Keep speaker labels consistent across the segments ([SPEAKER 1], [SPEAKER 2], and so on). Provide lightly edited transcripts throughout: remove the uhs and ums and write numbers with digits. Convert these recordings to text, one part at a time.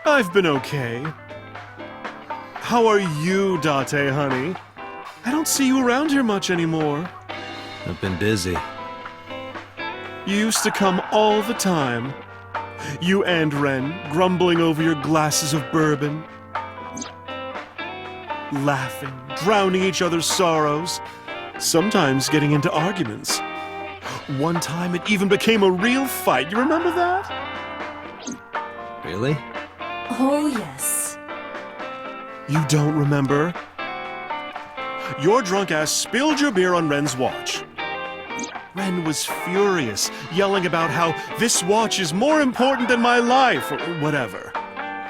[SPEAKER 1] I've been okay. How are you, Date, honey? I don't see you around here much anymore.
[SPEAKER 2] I've been busy.
[SPEAKER 1] You used to come all the time. You and Ren, grumbling over your glasses of bourbon. Laughing, drowning each other's sorrows. Sometimes getting into arguments. One time it even became a real fight. You remember that?
[SPEAKER 2] Really?
[SPEAKER 3] Oh, yes.
[SPEAKER 1] You don't remember? Your drunk ass spilled your beer on Ren's watch. Ren was furious, yelling about how this watch is more important than my life, or whatever.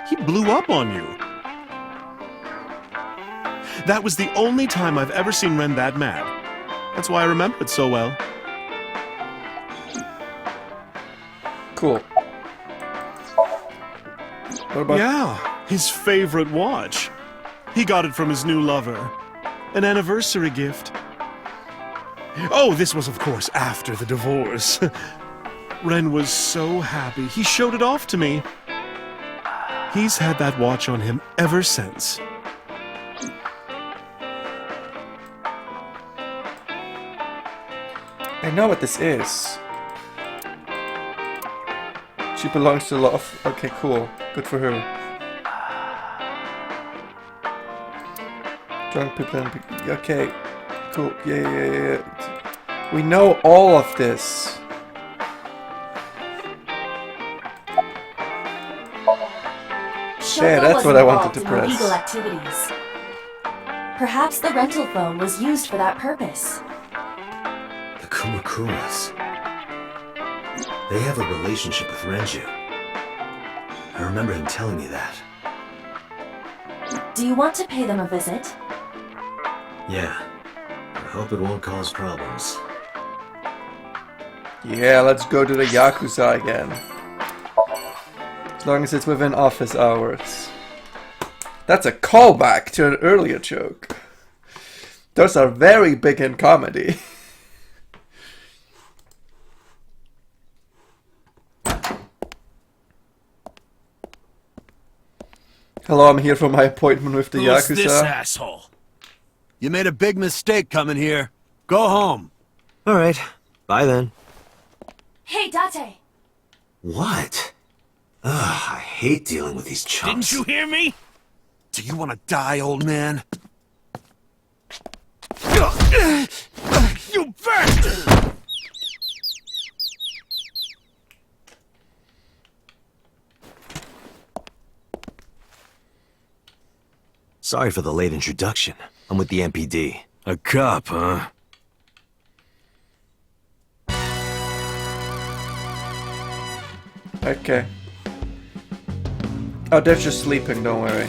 [SPEAKER 1] He blew up on you. That was the only time I've ever seen Ren that mad. That's why I remember it so well.
[SPEAKER 4] Cool. What about...
[SPEAKER 1] Yeah, his favorite watch. He got it from his new lover. An anniversary gift. Oh, this was, of course, after the divorce. Ren was so happy, he showed it off to me. He's had that watch on him ever since.
[SPEAKER 4] I know what this is. She belongs to love. Okay, cool. Good for her. Drunk people and... Okay. Cool. Yeah. We know all of this. Yeah, that's what I wanted to press.
[SPEAKER 3] Illegal activities. Perhaps the rental phone was used for that purpose.
[SPEAKER 2] The Kumakuras. They have a relationship with Renju. I remember him telling me that.
[SPEAKER 3] Do you want to pay them a visit?
[SPEAKER 2] Yeah. I hope it won't cause problems.
[SPEAKER 4] Yeah, let's go to the yakuza again. As long as it's within office hours. That's a callback to an earlier joke. Those are very big in comedy. Hello, I'm here for my appointment with the yakuza.
[SPEAKER 5] Who's this asshole? You made a big mistake coming here. Go home.
[SPEAKER 2] All right. Bye then.
[SPEAKER 3] Hey, Date!
[SPEAKER 2] What? Ugh, I hate dealing with these chumps.
[SPEAKER 5] Didn't you hear me? Do you want to die, old man? You bet!
[SPEAKER 2] Sorry for the late introduction. I'm with the MPD.
[SPEAKER 5] A cop, huh?
[SPEAKER 4] Okay. Oh, they're just sleeping, don't worry.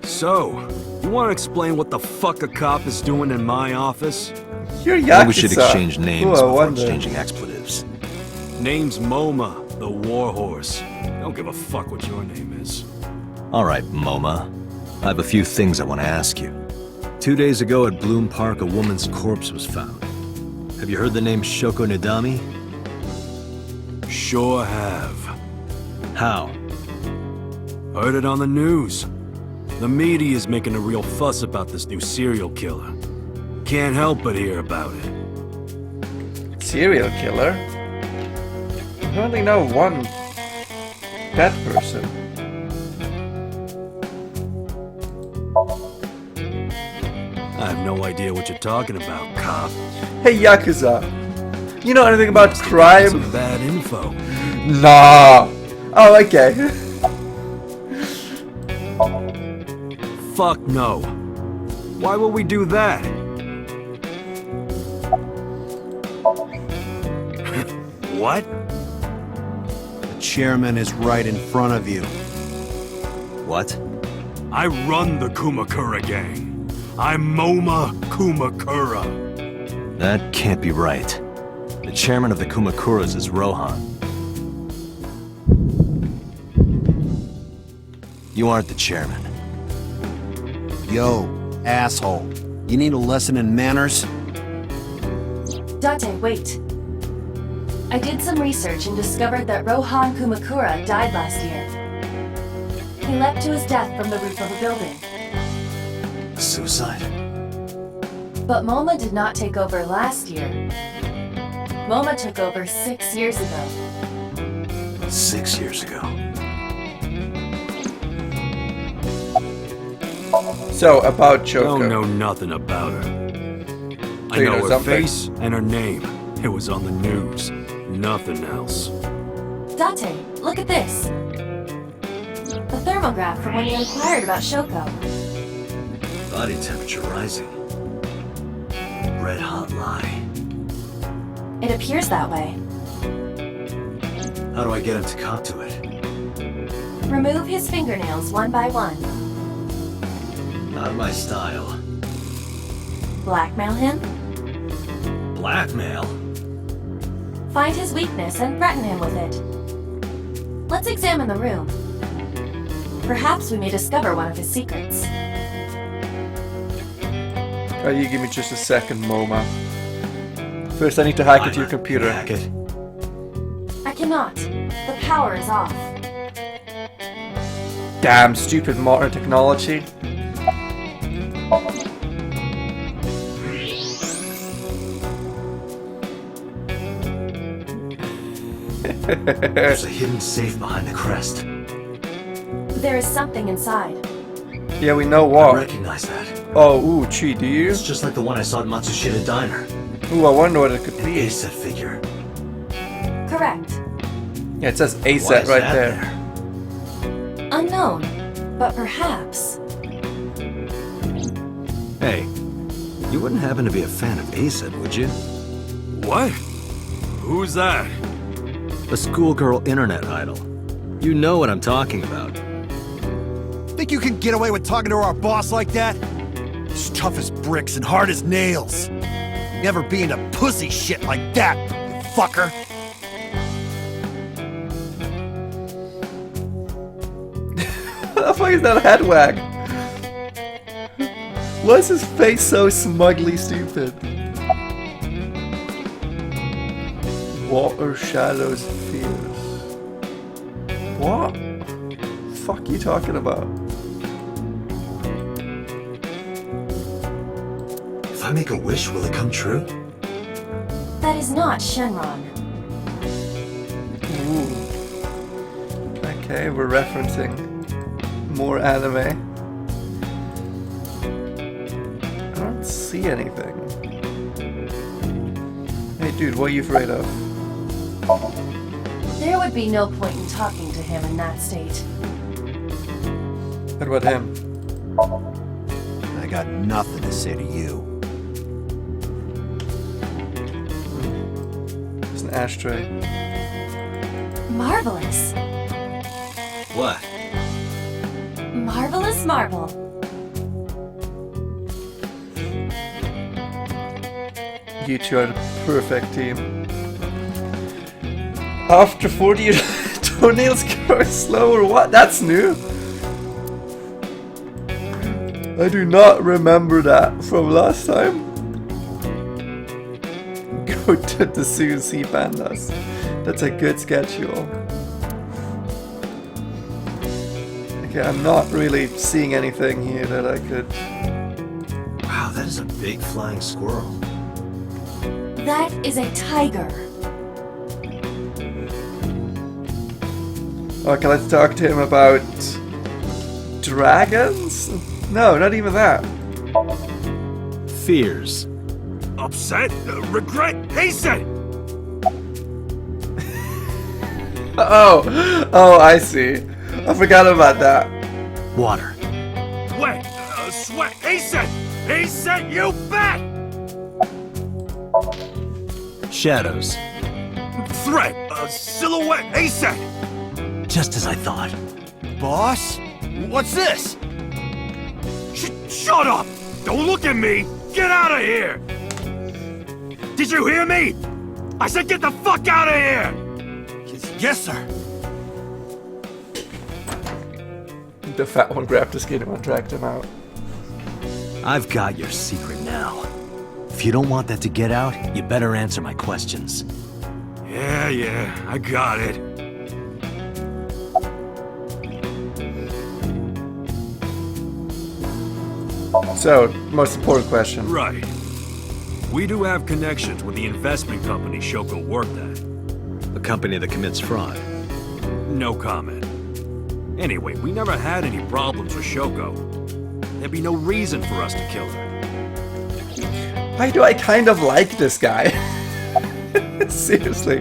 [SPEAKER 5] So, you want to explain what the fuck a cop is doing in my office?
[SPEAKER 4] You're yakuza.
[SPEAKER 2] Well, we should exchange names
[SPEAKER 4] Ooh, I
[SPEAKER 2] before
[SPEAKER 4] wonder.
[SPEAKER 2] exchanging expletives.
[SPEAKER 5] Name's Moma, the warhorse. Don't give a fuck what your name is.
[SPEAKER 2] All right, Moma. I have a few things I want to ask you. 2 days ago at Bloom Park, a woman's corpse was found. Have you heard the name Shoko Nidami?
[SPEAKER 5] Sure have.
[SPEAKER 2] How?
[SPEAKER 5] Heard it on the news. The media's making a real fuss about this new serial killer. Can't help but hear about it.
[SPEAKER 4] Serial killer? I only know one dead person.
[SPEAKER 5] I have no idea what you're talking about, cop.
[SPEAKER 4] Hey, yakuza. You know anything about crime?
[SPEAKER 5] Some bad info.
[SPEAKER 4] Nah. Oh, okay.
[SPEAKER 5] Fuck no. Why would we do that? What?
[SPEAKER 6] The chairman is right in front of you.
[SPEAKER 2] What?
[SPEAKER 5] I run the Kumakura gang. I'm Moma Kumakura.
[SPEAKER 2] That can't be right. The chairman of the Kumakuras is Rohan. You aren't the chairman.
[SPEAKER 6] Yo, asshole. You need a lesson in manners?
[SPEAKER 3] Date, wait. I did some research and discovered that Rohan Kumakura died last year. He leapt to his death from the roof of a building.
[SPEAKER 2] Suicide?
[SPEAKER 3] But MoMA did not take over last year. MoMA took over 6 years ago.
[SPEAKER 2] 6 years ago.
[SPEAKER 4] So, about Choco.
[SPEAKER 5] Don't know nothing about her. I
[SPEAKER 4] So you
[SPEAKER 5] know
[SPEAKER 4] know
[SPEAKER 5] her
[SPEAKER 4] something.
[SPEAKER 5] face and her name. It was on the news. Nothing else.
[SPEAKER 3] Date, look at this. The thermograph from when you inquired about Shoko.
[SPEAKER 2] Body temperature rising. Red hot lie.
[SPEAKER 3] It appears that way.
[SPEAKER 2] How do I get him to cop to it?
[SPEAKER 3] Remove his fingernails one by one.
[SPEAKER 2] Not my style.
[SPEAKER 3] Blackmail him.
[SPEAKER 2] Blackmail?
[SPEAKER 3] Find his weakness and threaten him with it. Let's examine the room. Perhaps we may discover one of his secrets.
[SPEAKER 4] Oh, you give me just a second, Moma. First, I need to hack into your computer.
[SPEAKER 2] Hack it.
[SPEAKER 3] I cannot. The power is off.
[SPEAKER 4] Damn stupid modern technology.
[SPEAKER 2] There's a hidden safe behind the crest.
[SPEAKER 3] There is something inside.
[SPEAKER 4] Yeah, we know
[SPEAKER 2] I
[SPEAKER 4] what.
[SPEAKER 2] recognize that.
[SPEAKER 4] Oh, ooh, gee, do you?
[SPEAKER 2] It's just like the one I saw at Matsushita Diner.
[SPEAKER 4] Ooh, I wonder what it could
[SPEAKER 2] An
[SPEAKER 4] be.
[SPEAKER 2] A-set figure.
[SPEAKER 3] Correct.
[SPEAKER 4] Yeah, it says
[SPEAKER 2] Why
[SPEAKER 4] A-set
[SPEAKER 2] is
[SPEAKER 4] right
[SPEAKER 2] that
[SPEAKER 4] there.
[SPEAKER 3] Unknown. But perhaps.
[SPEAKER 2] Hey, you wouldn't happen to be a fan of A-set, would you?
[SPEAKER 5] What? Who's that?
[SPEAKER 2] A schoolgirl internet idol. You know what I'm talking about.
[SPEAKER 6] Think you can get away with talking to our boss like that? He's tough as bricks and hard as nails. Never be into pussy shit like that, you fucker.
[SPEAKER 4] What the fuck is that head wag? Why is his face so smugly stupid? Water shadows fears. What? The fuck are you talking about?
[SPEAKER 2] If I make a wish, will it come true?
[SPEAKER 3] That is not Shenron.
[SPEAKER 4] Ooh. Okay, we're referencing more anime. I don't see anything. Hey dude, what are you afraid of?
[SPEAKER 3] There would be no point in talking to him in that state.
[SPEAKER 4] What about him?
[SPEAKER 6] I got nothing to say to you.
[SPEAKER 4] It's an ashtray.
[SPEAKER 3] Marvelous.
[SPEAKER 2] What?
[SPEAKER 3] Marvelous marble.
[SPEAKER 4] You two are the perfect team. After 40 years, toenails grow slower. What? That's new. I do not remember that from last time. Go to the Zoo Sea Pandas. That's a good schedule. Okay, I'm not really seeing anything here that I could.
[SPEAKER 2] Wow, that is a big flying squirrel.
[SPEAKER 3] That is a tiger.
[SPEAKER 4] Okay, let's talk to him about dragons? No, not even that.
[SPEAKER 2] Fears.
[SPEAKER 5] Upset? Regret? Hasten!
[SPEAKER 4] Oh, I see. I forgot about that.
[SPEAKER 2] Water.
[SPEAKER 5] Wet! Sweat! Hasten! Hasten, you bet!
[SPEAKER 2] Shadows.
[SPEAKER 5] Threat! Silhouette! Hasten!
[SPEAKER 2] Just as I thought.
[SPEAKER 6] Boss? What's this?
[SPEAKER 5] Shut up! Don't look at me! Get out of here! Did you hear me? I said get the fuck out of here!
[SPEAKER 6] Yes, sir.
[SPEAKER 4] The fat one grabbed the skinny one, dragged him out.
[SPEAKER 2] I've got your secret now. If you don't want that to get out, you better answer my questions.
[SPEAKER 5] Yeah, I got it.
[SPEAKER 4] So, most important question.
[SPEAKER 5] Right. We do have connections with the investment company Shoko worked at.
[SPEAKER 2] A company that commits fraud.
[SPEAKER 5] No comment. Anyway, we never had any problems with Shoko. There'd be no reason for us to kill her.
[SPEAKER 4] Why do I kind of like this guy? Seriously.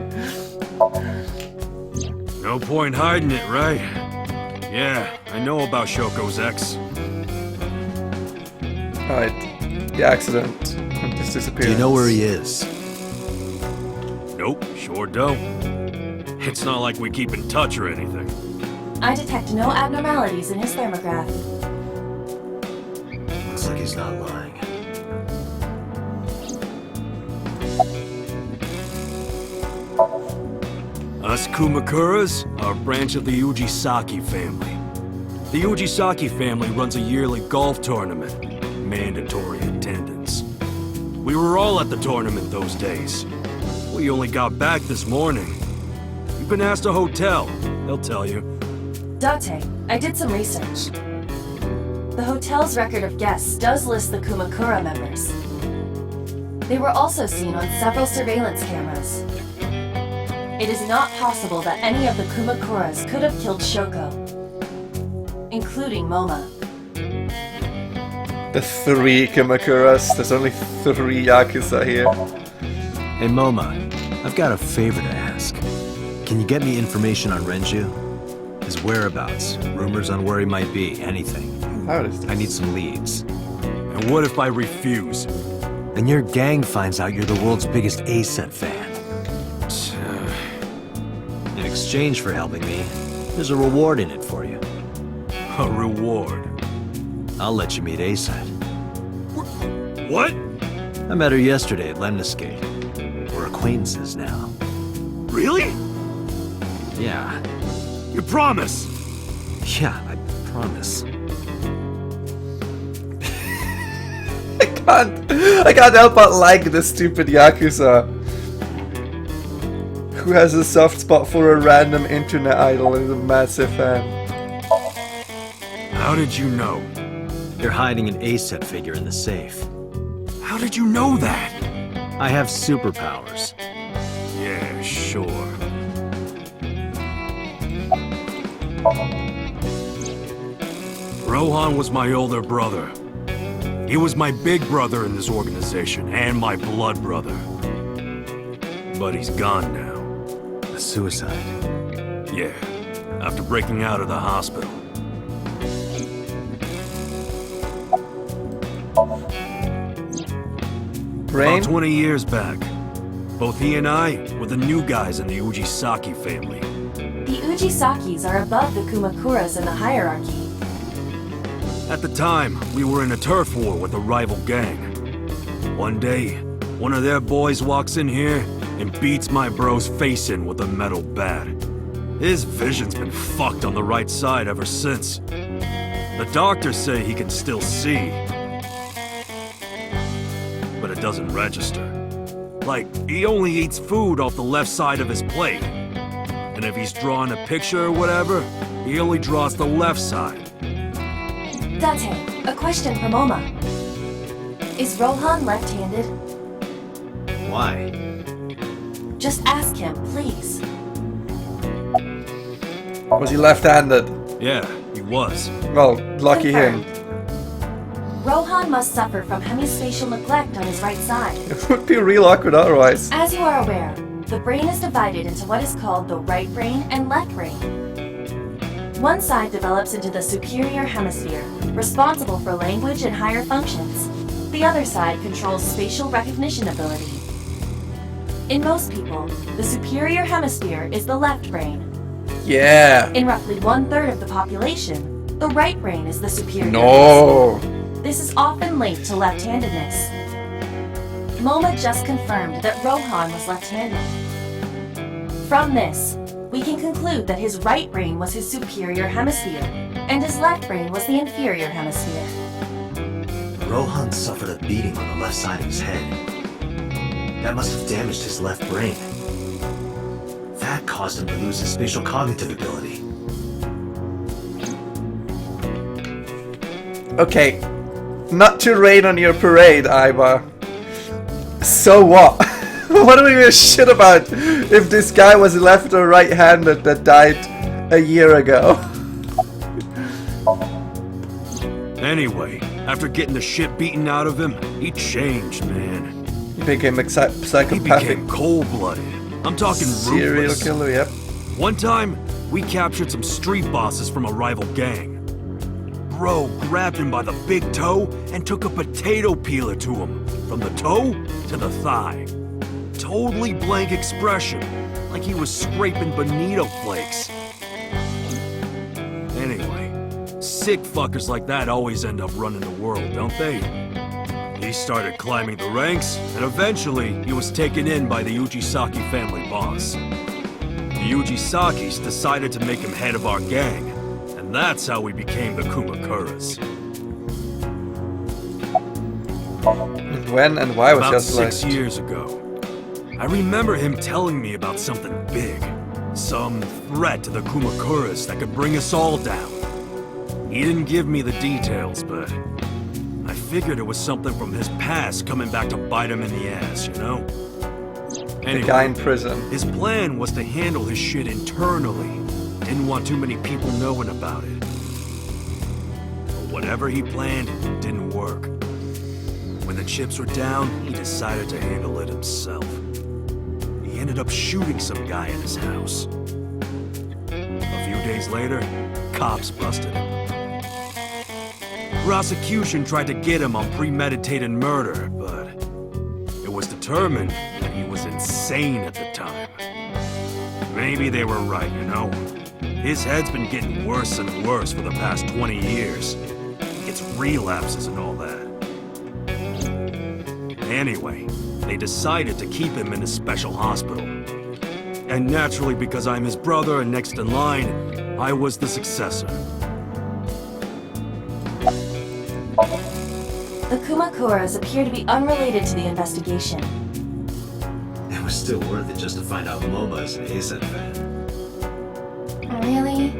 [SPEAKER 5] No point hiding it, right? Yeah, I know about Shoko's ex.
[SPEAKER 4] Alright. The accident. And his disappearance.
[SPEAKER 2] Do you know where he is?
[SPEAKER 5] Nope, sure don't. It's not like we keep in touch or anything.
[SPEAKER 3] I detect no abnormalities in his thermograph.
[SPEAKER 2] Looks like he's not lying.
[SPEAKER 5] Us Kumakuras are a branch of the Ujisaki family. The Ujisaki family runs a yearly golf tournament. Mandatory attendance. We were all at the tournament those days. We only got back this morning. You can ask the hotel. They'll tell you.
[SPEAKER 3] Date, I did some research. The hotel's record of guests does list the Kumakura members. They were also seen on several surveillance cameras. It is not possible that any of the Kumakuras could have killed Shoko, including Moma.
[SPEAKER 4] The 3 Kumakuras. There's only 3 Yakuza here.
[SPEAKER 2] Hey Moma, I've got a favor to ask. Can you get me information on Renju? His whereabouts, rumors on where he might be, anything.
[SPEAKER 4] How is this?
[SPEAKER 2] I need some leads.
[SPEAKER 5] And what if I refuse?
[SPEAKER 2] And your gang finds out you're the world's biggest A-set fan. In exchange for helping me, there's a reward in it for you.
[SPEAKER 5] A reward?
[SPEAKER 2] I'll let you meet A-set.
[SPEAKER 5] What?
[SPEAKER 2] I met her yesterday at Lemniscate. We're acquaintances now.
[SPEAKER 5] Really?
[SPEAKER 2] Yeah.
[SPEAKER 5] You promise?
[SPEAKER 2] Yeah, I promise.
[SPEAKER 4] I can't help but like this stupid Yakuza. Who has a soft spot for a random internet idol and is a massive fan.
[SPEAKER 5] How did you know?
[SPEAKER 2] They're hiding an A-set figure in the safe.
[SPEAKER 5] How did you know that?
[SPEAKER 2] I have superpowers.
[SPEAKER 5] Yeah, sure. Rohan was my older brother. He was my big brother in this organization, and my blood brother. But he's gone now.
[SPEAKER 2] A suicide.
[SPEAKER 5] Yeah, after breaking out of the hospital.
[SPEAKER 4] Brain?
[SPEAKER 5] About 20 years back, both he and I were the new guys in the Ujisaki family.
[SPEAKER 3] The Ujisakis are above the Kumakuras in the hierarchy.
[SPEAKER 5] At the time, we were in a turf war with a rival gang. One day, one of their boys walks in here and beats my bro's face in with a metal bat. His vision's been fucked on the right side ever since. The doctors say he can still see, but it doesn't register. Like, he only eats food off the left side of his plate. And if he's drawing a picture or whatever, he only draws the left side.
[SPEAKER 3] Date, a question for Moma. Is Rohan left-handed?
[SPEAKER 2] Why?
[SPEAKER 3] Just ask him, please.
[SPEAKER 4] Was he left-handed?
[SPEAKER 5] Yeah, he was.
[SPEAKER 4] Well, lucky him.
[SPEAKER 3] Confirmed. Rohan must suffer from hemispatial neglect on his right side.
[SPEAKER 4] It would be real awkward otherwise.
[SPEAKER 3] As you are aware, the brain is divided into what is called the right brain and left brain. One side develops into the superior hemisphere, responsible for language and higher functions. The other side controls spatial recognition ability. In most people, the superior hemisphere is the left brain.
[SPEAKER 4] Yeah.
[SPEAKER 3] In roughly 1/3 of the population, the right brain is the superior
[SPEAKER 4] No.
[SPEAKER 3] hemisphere. This is often linked to left-handedness. Moma just confirmed that Rohan was left-handed. From this, we can conclude that his right brain was his superior hemisphere, and his left brain was the inferior hemisphere.
[SPEAKER 2] Rohan suffered a beating on the left side of his head. That must have damaged his left brain. That caused him to lose his spatial cognitive ability.
[SPEAKER 4] Okay, not to rain on your parade, Iva. So what? What do we give a shit about if this guy was left or right-handed that died a year ago?
[SPEAKER 5] Anyway, after getting the shit beaten out of him, he changed, man.
[SPEAKER 4] He became
[SPEAKER 5] He
[SPEAKER 4] psychopathic
[SPEAKER 5] became cold-blooded. I'm talking
[SPEAKER 4] serial
[SPEAKER 5] ruthless.
[SPEAKER 4] killer, yep.
[SPEAKER 5] One time, we captured some street bosses from a rival gang. Bro grabbed him by the big toe and took a potato peeler to him, from the toe to the thigh. Totally blank expression, like he was scraping bonito flakes. Anyway, sick fuckers like that always end up running the world, don't they? He started climbing the ranks, and eventually he was taken in by the Ujisaki family boss. The Ujisakis decided to make him head of our gang, and that's how we became the Kumakuras.
[SPEAKER 4] And when and why was
[SPEAKER 5] About
[SPEAKER 4] just
[SPEAKER 5] 6
[SPEAKER 4] like...
[SPEAKER 5] years ago, I remember him telling me about something big. Some threat to the Kumakuras that could bring us all down. He didn't give me the details, but I figured it was something from his past coming back to bite him in the ass, you know?
[SPEAKER 4] The guy in prison.
[SPEAKER 5] His plan was to handle his shit internally. Didn't want too many people knowing about it. But whatever he planned didn't work. When the chips were down, he decided to handle it himself. He ended up shooting some guy in his house. A few days later, cops busted him. Prosecution tried to get him on premeditated murder, but it was determined that he was insane at the time. Maybe they were right, you know? His head's been getting worse and worse for the past 20 years. He gets relapses and all that. Anyway, they decided to keep him in a special hospital. And naturally, because I'm his brother and next in line, I was the successor.
[SPEAKER 3] The Kumakuras appear to be unrelated to the investigation.
[SPEAKER 2] It was still worth it just to find out Moma is an ASET fan.
[SPEAKER 3] Really?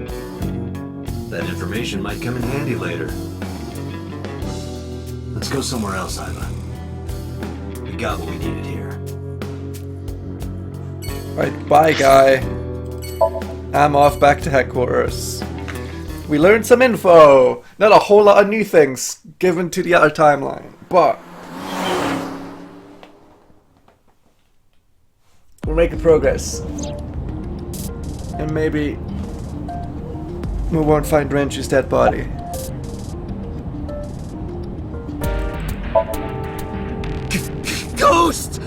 [SPEAKER 2] That information might come in handy later. Let's go somewhere else, Iva. We got what we needed here.
[SPEAKER 4] Right, bye guy. I'm off back to headquarters. We learned some info. Not a whole lot of new things given to the other timeline, but we're making progress. And maybe we won't find Renchi's dead body.
[SPEAKER 2] Ghost!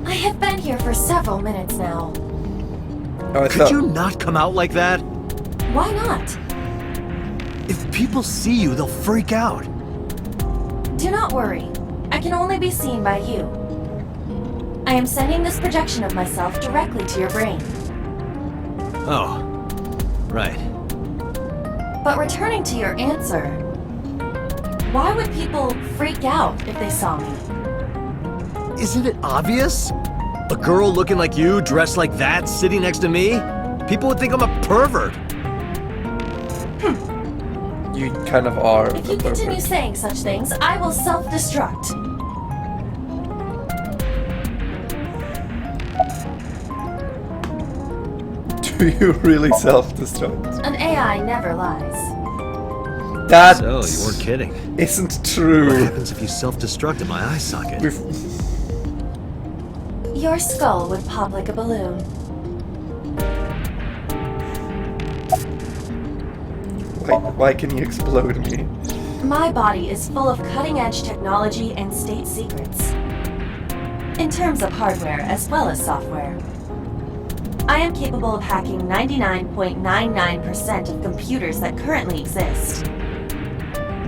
[SPEAKER 3] I have been here for several minutes now.
[SPEAKER 4] Oh, I
[SPEAKER 2] Could
[SPEAKER 4] thought...
[SPEAKER 2] you not come out like that?
[SPEAKER 3] Why not?
[SPEAKER 2] If people see you, they'll freak out.
[SPEAKER 3] Do not worry. I can only be seen by you. I am sending this projection of myself directly to your brain.
[SPEAKER 2] Oh, right.
[SPEAKER 3] But returning to your answer, why would people freak out if they saw me?
[SPEAKER 2] Isn't it obvious? A girl looking like you, dressed like that, sitting next to me? People would think I'm a pervert.
[SPEAKER 4] You kind of are.
[SPEAKER 3] If you continue saying such things, I will self-destruct.
[SPEAKER 4] Do you really self-destruct?
[SPEAKER 3] An AI never lies.
[SPEAKER 4] That
[SPEAKER 2] So, you weren't kidding.
[SPEAKER 4] isn't
[SPEAKER 2] What
[SPEAKER 4] true.
[SPEAKER 2] happens if you self-destruct in my eye socket?
[SPEAKER 3] Your skull would pop like a balloon.
[SPEAKER 4] Why can you explode me?
[SPEAKER 3] My body is full of cutting-edge technology and state secrets. In terms of hardware as well as software. I am capable of hacking 99.99% of computers that currently exist.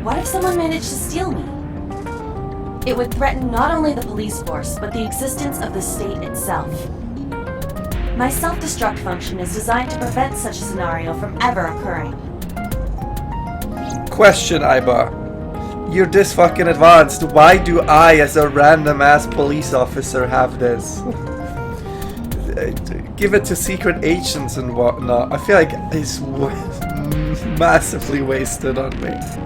[SPEAKER 3] What if someone managed to steal me? It would threaten not only the police force, but the existence of the state itself. My self-destruct function is designed to prevent such a scenario from ever occurring.
[SPEAKER 4] Question, Iba. you're this fucking advanced. Why do I, as a random ass police officer, have this? Give it to secret agents and whatnot. I feel like it's massively wasted on me.